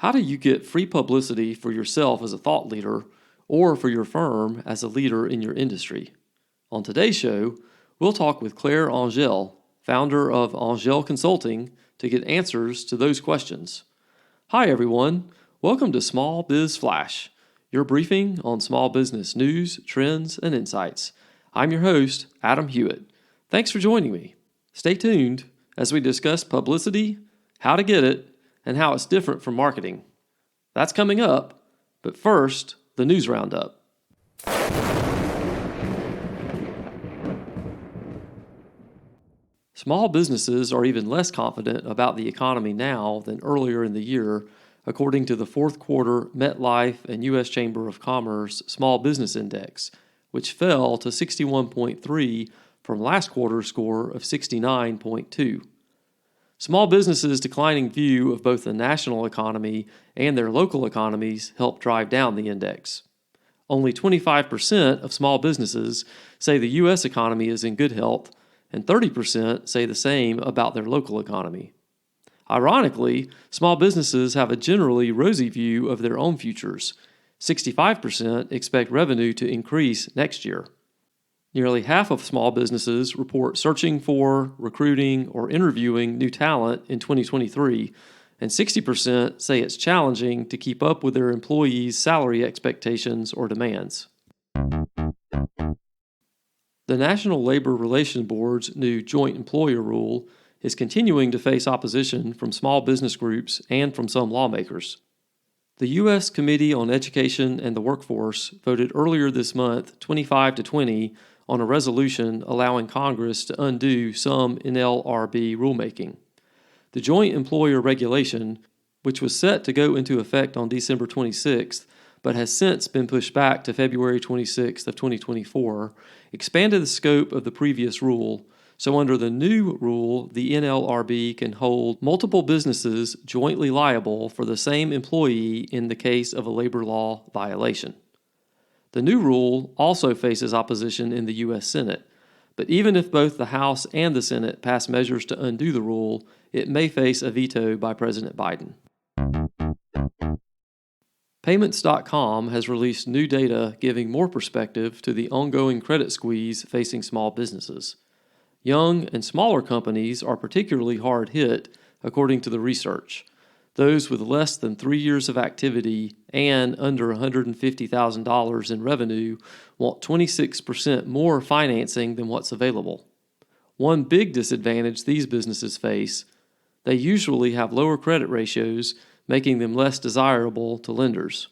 How do you get free publicity for yourself as a thought leader or for your firm as a leader in your industry? On today's show, we'll talk with Claire Angelle, founder of Angelle Consulting, to get answers to those questions. Hi, everyone. Welcome to Small Biz Flash, your briefing on small business news, trends, and insights. I'm your host, Adam Hewitt. Thanks for joining me. Stay tuned as we discuss publicity, how to get it, and how it's different from marketing. That's coming up, but first, the news roundup. Small businesses are even less confident about the economy now than earlier in the year, according to the fourth quarter MetLife and U.S. Chamber of Commerce Small Business Index, which fell to 61.3 from last quarter's score of 69.2. Small businesses' declining view of both the national economy and their local economies helped drive down the index. Only 25% of small businesses say the U.S. economy is in good health, and 30% say the same about their local economy. Ironically, small businesses have a generally rosy view of their own futures. 65% expect revenue to increase next year. Nearly half of small businesses report searching for, recruiting, or interviewing new talent in 2023, and 60% say it's challenging to keep up with their employees' salary expectations or demands. The National Labor Relations Board's new joint employer rule is continuing to face opposition from small business groups and from some lawmakers. The U.S. Committee on Education and the Workforce voted earlier this month 25-20 on a resolution allowing Congress to undo some NLRB rulemaking. The joint employer regulation, which was set to go into effect on December 26th, but has since been pushed back to February 26th of 2024, expanded the scope of the previous rule. So under the new rule, the NLRB can hold multiple businesses jointly liable for the same employee in the case of a labor law violation. The new rule also faces opposition in the U.S. Senate, but even if both the House and the Senate pass measures to undo the rule, it may face a veto by President Biden. Payments.com has released new data giving more perspective to the ongoing credit squeeze facing small businesses. Young and smaller companies are particularly hard hit, according to the research. Those with less than 3 years of activity and under $150,000 in revenue want 26% more financing than what's available. One big disadvantage these businesses face: they usually have lower credit ratios, making them less desirable to lenders.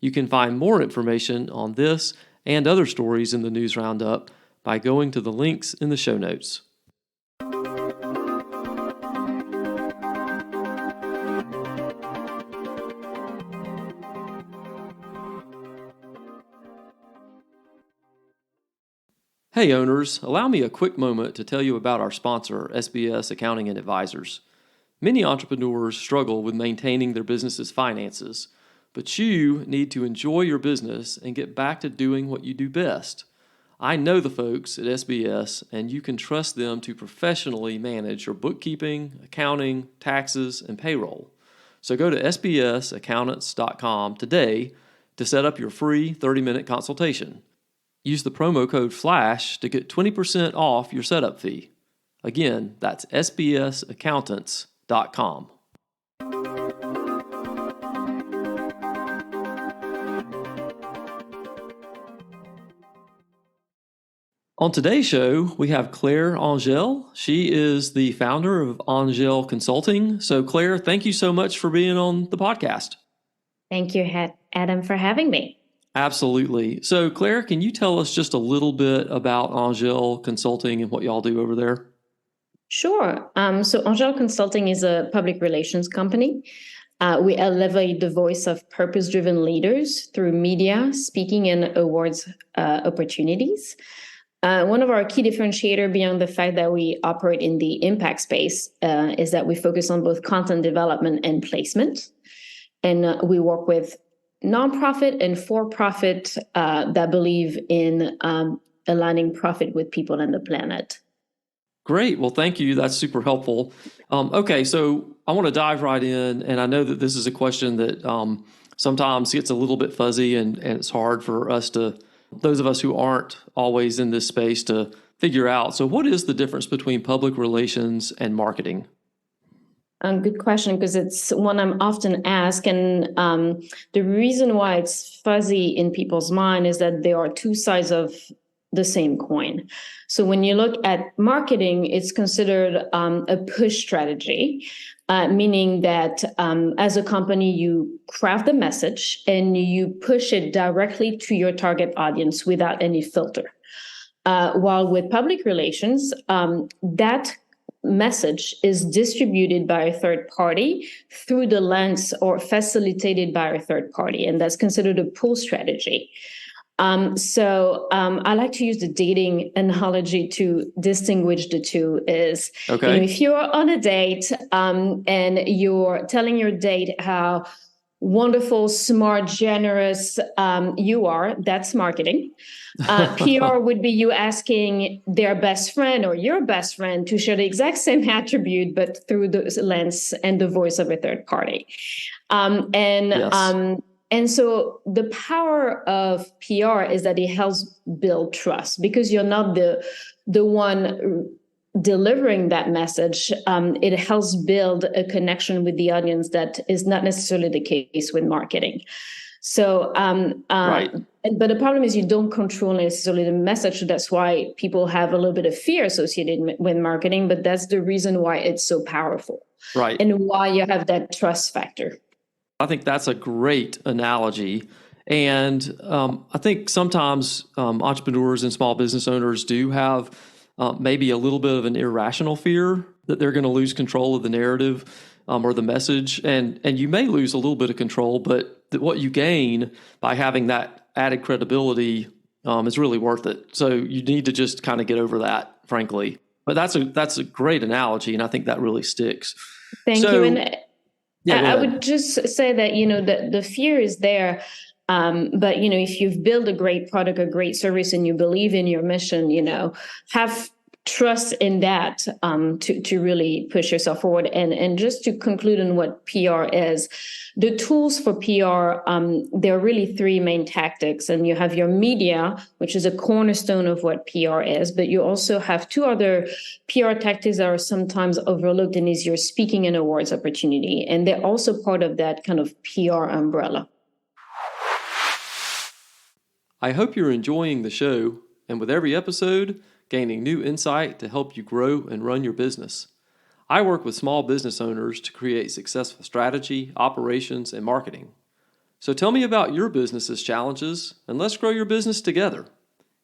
You can find more information on this and other stories in the News Roundup by going to the links in the show notes. Hey owners, allow me a quick moment to tell you about our sponsor, SBS Accounting and Advisors. Many entrepreneurs struggle with maintaining their business's finances, but you need to enjoy your business and get back to doing what you do best. I know the folks at SBS, and you can trust them to professionally manage your bookkeeping, accounting, taxes, and payroll. So go to sbsaccountants.com today to set up your free 30-minute consultation. Use the promo code FLASH to get 20% off your setup fee. Again, that's sbsaccountants.com. On today's show, we have Claire Angelle. She is the founder of Angelle Consulting. So Claire, thank you so much for being on the podcast. Thank you, Adam, for having me. Absolutely. So Claire, can you tell us just a little bit about Angelle Consulting and what y'all do over there? Sure. So Angelle Consulting is a public relations company. We elevate the voice of purpose-driven leaders through media, speaking, and awards opportunities. One of our key differentiator beyond the fact that we operate in the impact space is that we focus on both content development and placement. And we work with nonprofit and for-profit that believe in aligning profit with people and the planet. Great. Well, thank you. That's super helpful. Okay, so I want to dive right in, and I know that this is a question that sometimes gets a little bit fuzzy, and it's hard for those of us who aren't always in this space, to figure out. So what is the difference between public relations and marketing? Good question, because it's one I'm often asked. And the reason why it's fuzzy in people's mind is that there are two sides of the same coin. So when you look at marketing, it's considered a push strategy, meaning that as a company, you craft the message and you push it directly to your target audience without any filter. While with public relations, that message is distributed by a third party through the lens or facilitated by a third party, and that's considered a pull strategy. So I like to use the dating analogy to distinguish the two. Is Okay. if you're on a date and you're telling your date how wonderful, smart, generous you are, that's marketing. PR would be you asking their best friend or your best friend to share the exact same attribute, but through the lens and the voice of a third party. Yes. And so the power of PR is that it helps build trust, because you're not the one delivering that message. It helps build a connection with the audience that is not necessarily the case with marketing. So, Right. but the problem is you don't control necessarily the message. That's why people have a little bit of fear associated with marketing, but that's the reason why it's so powerful. Right. And why you have that trust factor. I think that's a great analogy. And I think sometimes entrepreneurs and small business owners do have maybe a little bit of an irrational fear that they're going to lose control of the narrative or the message. And you may lose a little bit of control, but what you gain by having that added credibility is really worth it. So you need to just kind of get over that, frankly. But that's a great analogy, and I think that really sticks. Thank you. And yeah, I would just say that, the fear is there. But, if you've built a great product, a great service, and you believe in your mission, have trust in that to really push yourself forward. And just to conclude on what PR is, the tools for PR, there are really three main tactics. And you have your media, which is a cornerstone of what PR is, but you also have two other PR tactics that are sometimes overlooked, and is your speaking and awards opportunity. And they're also part of that kind of PR umbrella. I hope you're enjoying the show, and with every episode, gaining new insight to help you grow and run your business. I work with small business owners to create successful strategy, operations, and marketing. So tell me about your business's challenges, and let's grow your business together.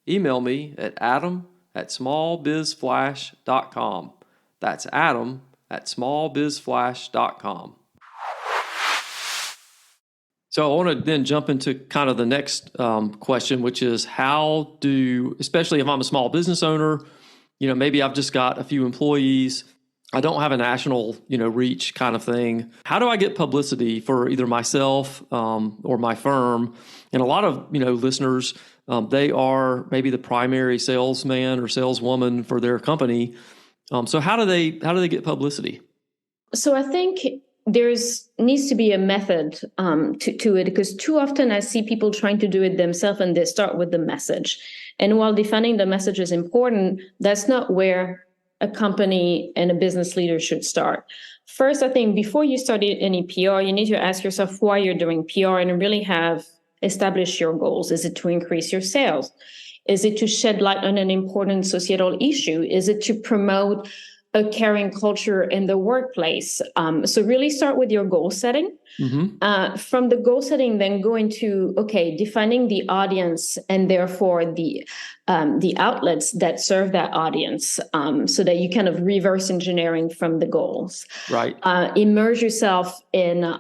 Email me at adam@smallbizflash.com. That's adam@smallbizflash.com. So I want to then jump into kind of the next question, which is especially if I'm a small business owner, maybe I've just got a few employees, I don't have a national, reach kind of thing. How do I get publicity for either myself or my firm? And a lot of, listeners, they are maybe the primary salesman or saleswoman for their company. So how do they get publicity? So I think needs to be a method to it, because too often I see people trying to do it themselves, and they start with the message. And while defining the message is important, that's not where a company and a business leader should start. First, I think before you start any PR, you need to ask yourself why you're doing PR and really have established your goals. Is it to increase your sales? Is it to shed light on an important societal issue? Is it to promote a caring culture in the workplace? So really start with your goal setting. Mm-hmm. From the goal setting, then go into, defining the audience and therefore the outlets that serve that audience, so that you kind of reverse engineering from the goals. Right. Immerse yourself in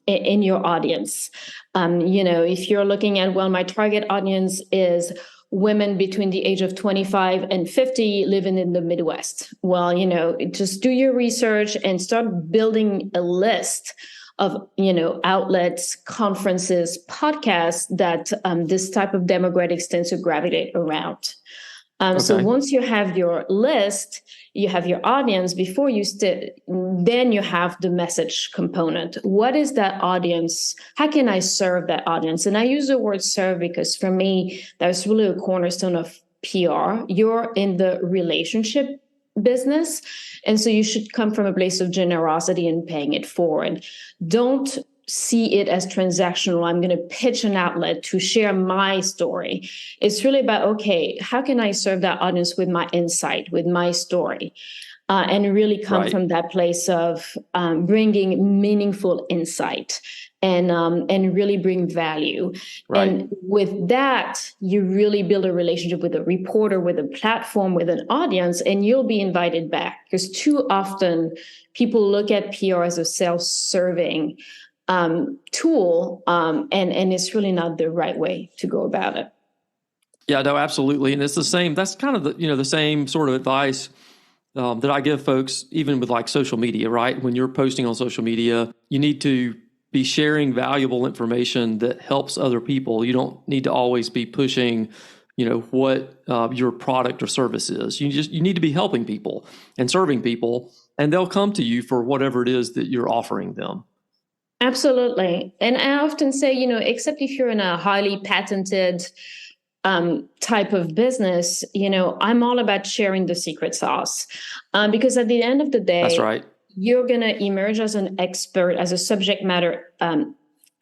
your audience. If you're looking at, my target audience is women between the age of 25 and 50 living in the Midwest. Well, just do your research and start building a list of, outlets, conferences, podcasts that this type of demographics tends to gravitate around. So Okay. once you have your list, you have your audience, before you then you have the message component. What is that audience? How can I serve that audience? And I use the word serve because for me, that's really a cornerstone of PR. You're in the relationship business. And so you should come from a place of generosity and paying it forward. Don't see it as transactional. I'm going to pitch an outlet to share my story. It's really about, okay, how can I serve that audience with my insight, with my story? And really come Right. from that place of bringing meaningful insight and really bring value. Right. And with that, you really build a relationship with a reporter, with a platform, with an audience, and you'll be invited back. Because too often people look at PR as a self-serving tool, and it's really not the right way to go about it. Yeah, no, absolutely. And it's the same, that's kind of the same sort of advice that I give folks, even with like social media, right? When you're posting on social media, you need to be sharing valuable information that helps other people. You don't need to always be pushing, what your product or service is. You need to be helping people and serving people, and they'll come to you for whatever it is that you're offering them. Absolutely. And I often say, except if you're in a highly patented type of business, I'm all about sharing the secret sauce. Because at the end of the day, That's right. You're going to emerge as an expert, as a subject matter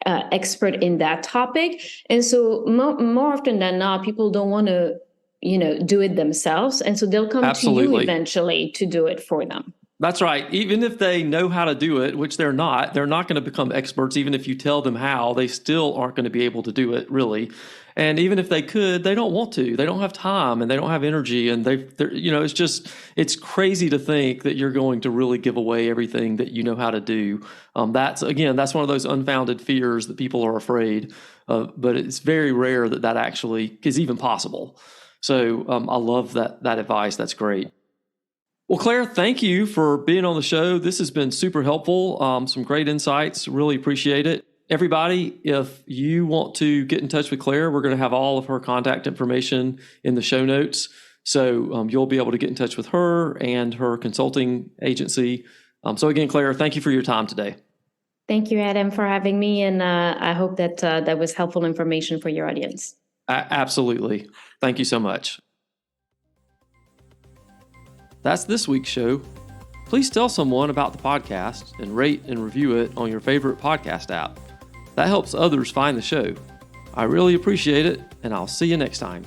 expert in that topic. And so more often than not, people don't want to, do it themselves. And so they'll come to you eventually to do it for them. That's right. Even if they know how to do it, which they're not going to become experts. Even if you tell them how, they still aren't going to be able to do it really. And even if they could, they don't want to. They don't have time and they don't have energy. And it's crazy to think that you're going to really give away everything that you know how to do. That's one of those unfounded fears that people are afraid of, but it's very rare that actually is even possible. So I love that advice. That's great. Well, Claire, thank you for being on the show. This has been super helpful. Some great insights. Really appreciate it. Everybody, if you want to get in touch with Claire, we're going to have all of her contact information in the show notes. So you'll be able to get in touch with her and her consulting agency. So again, Claire, thank you for your time today. Thank you, Adam, for having me. And I hope that that was helpful information for your audience. Absolutely. Thank you so much. That's this week's show. Please tell someone about the podcast and rate and review it on your favorite podcast app. That helps others find the show. I really appreciate it, and I'll see you next time.